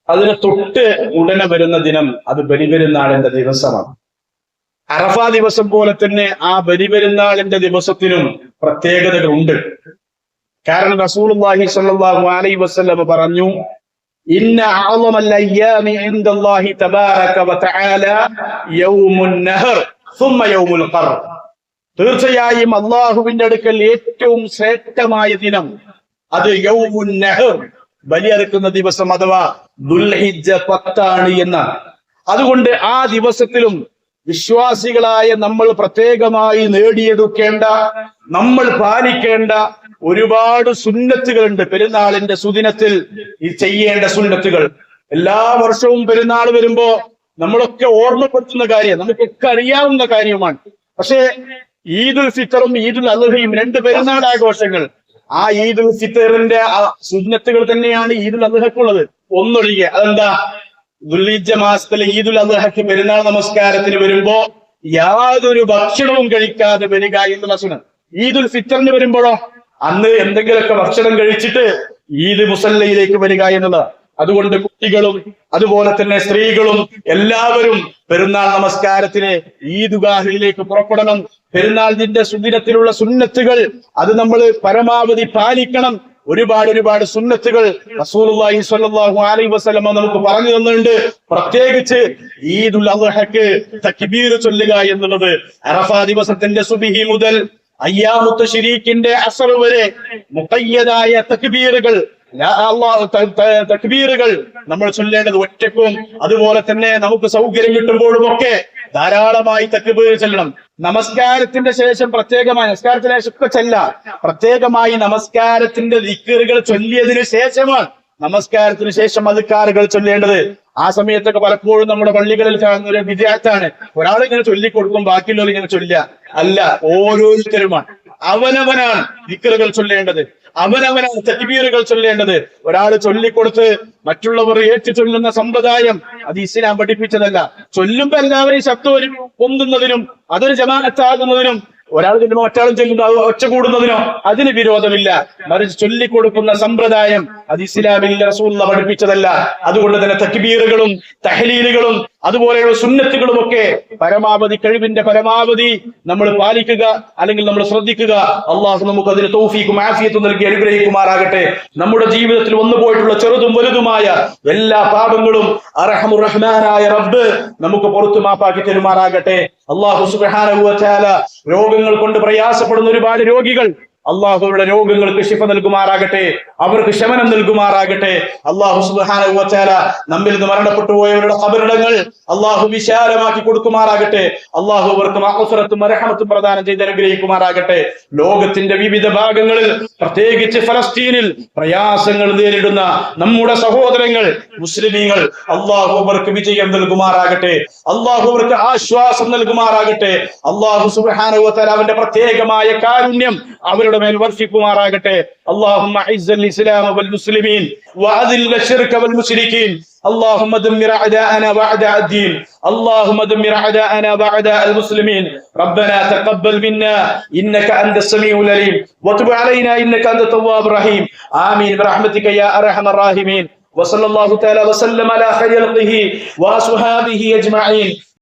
അതിന് തൊട്ട് ഉടനെ വരുന്ന ദിനം അത് ബലിപെരുന്നാളിന്റെ ദിവസമാണ്. അറഫാ ദിവസം പോലെ തന്നെ ആ ബലിപെരുന്നാളിന്റെ ദിവസത്തിനും പ്രത്യേകതകളുണ്ട്. കാരണം റസൂലുള്ളാഹി സ്വല്ലല്ലാഹു അലൈഹി വസല്ലം പറഞ്ഞു, ഇന്ന അഅളമൽ അയ്യാമി ഇൻദല്ലാഹി തബാറക വതആല യൗമുൻ നഹർ സുമ്മ യൗമുൽ ഖർ. തീർച്ചയായും അല്ലാഹുവിന്റെ അടുക്കൽ ഏറ്റവും ശ്രേഷ്ഠമായ ദിനം അത് യൗമുൻ നഹർ, ബലിയറുക്കുന്ന ദിവസം അഥവാ ദുൽഹിജ്ജ 10 എന്നാണ്. അതുകൊണ്ട് ആ ദിവസത്തിലും വിശ്വാസികളായ നമ്മൾ പ്രത്യേകമായി നേടിയെടുക്കേണ്ട, നമ്മൾ പാലിക്കേണ്ട ഒരുപാട് സുന്നത്തുകളുണ്ട്. പെരുന്നാളിന്റെ സുദിനത്തിൽ ഈ ചെയ്യേണ്ട സുന്നത്തുകൾ എല്ലാ വർഷവും പെരുന്നാൾ വരുമ്പോ നമ്മളൊക്കെ ഓർമ്മപ്പെടുത്തുന്ന കാര്യം, നമുക്കൊക്കെ അറിയാവുന്ന കാര്യമാണ്. പക്ഷേ ഈദുൽ ഫിത്തറും ഈദുൽ അദ്ഹയും 2 പെരുന്നാൾ ആഘോഷങ്ങൾ, ആ ഈദുൽ ഫിത്തറിന്റെ സുന്നത്തുകൾ തന്നെയാണ് ഈദുൽ അദ്ഹക്കുള്ളത്, ഒന്നൊഴികെ. അതെന്താ? ദുൽഹിജ്ജ മാസത്തിലെ ഈദുൽ അദ്ഹക്ക് പെരുന്നാൾ നമസ്കാരത്തിന് വരുമ്പോ യാതൊരു ഭക്ഷണവും കഴിക്കാതെ വരിക എന്നുള്ള സുന്നത്ത്. ഈദുൽ ഫിത്തറിന് വരുമ്പോഴോ അന്ന് എന്തെങ്കിലുമൊക്കെ ഭക്ഷണം കഴിച്ചിട്ട് ഈദ് മുസല്ലയിലേക്ക് വരിക എന്നുള്ളത്. അതുകൊണ്ട് കുട്ടികളും അതുപോലെ തന്നെ സ്ത്രീകളും എല്ലാവരും പെരുന്നാൾ നമസ്കാരത്തിന് ഈദ്ഗാഹിലേക്ക് പുറപ്പെടണം. പെരുന്നാളിന്റെ സുദിനത്തിലുള്ള സുന്നത്തുകൾ അത് നമ്മൾ പരമാവധി പാലിക്കണം. ഒരുപാട് സുന്നത്തുകൾ റസൂലുള്ളാഹി സ്വല്ലല്ലാഹു അലൈഹി വസല്ലം നമുക്ക് പറഞ്ഞു തന്നിട്ടുണ്ട്. പ്രത്യേകിച്ച് ഈദുൽ അദ്ഹക്ക് തക്ബീർ ചൊല്ലുക എന്നുള്ളത്. അറഫാ ദിവസത്തിന്റെ സുബ്ഹി മുതൽ അയ്യാമു തശ്രീഖിന്റെ അസ്ർ വരെ മുഖയ്യദായ തക്ബീറുകൾ തക്ബീറുകൾ നമ്മൾ ചൊല്ലേണ്ടത് ഒറ്റക്കും അതുപോലെ തന്നെ നമുക്ക് സൗകര്യം കിട്ടുമ്പോഴും ഒക്കെ ധാരാളമായി തക്ബീർ ചൊല്ലണം. നമസ്കാരത്തിന്റെ ശേഷം പ്രത്യേകമായി നമസ്കാരത്തിന് ശേഷം ചെല്ലാം, പ്രത്യേകമായി നമസ്കാരത്തിന്റെ ദിക്റുകൾ ചൊല്ലിയതിനു ശേഷമാണ് നമസ്കാരത്തിന് ശേഷം അദ്കാറുകൾ ചൊല്ലേണ്ടത്. ആ സമയത്തൊക്കെ പലപ്പോഴും നമ്മുടെ പള്ളികളിൽ കാണുന്ന ഒരു വിദ്യാർത്ഥാണ്, ഒരാൾ ഇങ്ങനെ ചൊല്ലിക്കൊടുക്കും ബാക്കിയുള്ളവർ ഇങ്ങനെ ചൊല്ലുക. അല്ല, ഓരോരുത്തരുമാണ് അവനവനാണ് ദിക്റുകൾ ചൊല്ലേണ്ടത്, അവനവനാണ് തക്ബീറുകൾ ചൊല്ലേണ്ടത്. ഒരാൾ ചൊല്ലിക്കൊടുത്ത് മറ്റുള്ളവർ ഏറ്റു ചൊല്ലുന്ന സമ്പ്രദായം അത് ഇസ്ലാം പഠിപ്പിച്ചതല്ല. ചൊല്ലുമ്പോ എല്ലാവരെയും ശബ്ദം പൊന്തുന്നതിനും അതൊരു ജമാഅത്താകുന്നതിനും ഒരാൾ ചൊല്ലുമ്പോൾ മറ്റാളും ചൊല്ലുന്ന ഒച്ച കൂടുന്നതിനോ അതിന് വിരോധമില്ല. മറിച്ച് ചൊല്ലിക്കൊടുക്കുന്ന സമ്പ്രദായം അത് ഇസ്ലാമിൽ റസൂലുള്ളാഹി പഠിപ്പിച്ചതല്ല. അതുകൊണ്ട് തന്നെ തക്ബീറുകളും തഹ്ലീലുകളും അതുപോലെയുള്ള സുന്നത്തുകളും ഒക്കെ പരമാവധി കഴിവിന്റെ പരമാവധി നമ്മൾ പാലിക്കുക, അല്ലെങ്കിൽ നമ്മൾ ശ്രദ്ധിക്കുക. അള്ളാഹു നമുക്ക് അതിന് തൗഫീഖും ആഫിയത്തും നൽകി അനുഗ്രഹിക്കുമാറാകട്ടെ. നമ്മുടെ ജീവിതത്തിൽ വന്നുപോയിട്ടുള്ള ചെറുതും വലുതുമായ എല്ലാ പാപങ്ങളും അർഹമുർ റഹ്മാനായ റബ്ബ് നമുക്ക് പുറത്തു മാപ്പാക്കി തരുമാറാകട്ടെ. അള്ളാഹു സുബ്ഹാനഹു വ തആല രോഗങ്ങൾ കൊണ്ട് പ്രയാസപ്പെടുന്ന ഒരുപാട് രോഗികൾ, അള്ളാഹുയുടെ രോഗങ്ങൾക്ക് ശിഫ നൽകുമാറാകട്ടെ, അവർക്ക് ശമനം നൽകുമാറാകട്ടെ. അള്ളാഹു സുബ്ഹാനഹു വ തആല നമ്മിൽ നിന്ന് മരണപ്പെട്ടു പോയവരുടെ ഖബറിടങ്ങൾ അള്ളാഹു വിശാലമാക്കി കൊടുക്കുമാറാകട്ടെ. അള്ളാഹു അവർക്ക് മഗ്ഫിറത്തും റഹ്മത്തും പ്രദാനം ചെയ്ത് അനുഗ്രഹിക്കുമാറാകട്ടെ. ലോകത്തിന്റെ വിവിധ ഭാഗങ്ങളിൽ പ്രത്യേകിച്ച് ഫലസ്തീനിൽ പ്രയാസങ്ങൾ നേരിടുന്ന നമ്മുടെ സഹോദരങ്ങൾ മുസ്ലിമീങ്ങൾ, അള്ളാഹു അവർക്ക് വിജയം നൽകുമാറാകട്ടെ, അള്ളാഹു അവർക്ക് ആശ്വാസം നൽകുമാറാകട്ടെ. അള്ളാഹു സുബ്ഹാനഹു വ തആല അവന്റെ പ്രത്യേകമായ കാരുണ്യം അവരുടെ മേൽ വർഷിക്കുമാറാകട്ടെ. اللهم اعز الاسلام والمسلمين واذل الشرك والمشركين. اللهم دمر اعداءنا واعداء الدين. اللهم دمر اعداءنا واعداء المسلمين. ربنا تقبل منا انك انت السميع العليم وتب علينا انك انت التواب الرحيم. امين برحمتك يا ارحم الراحمين. وصلى الله تعالى وسلم على خير خلقه واصحابه اجمعين.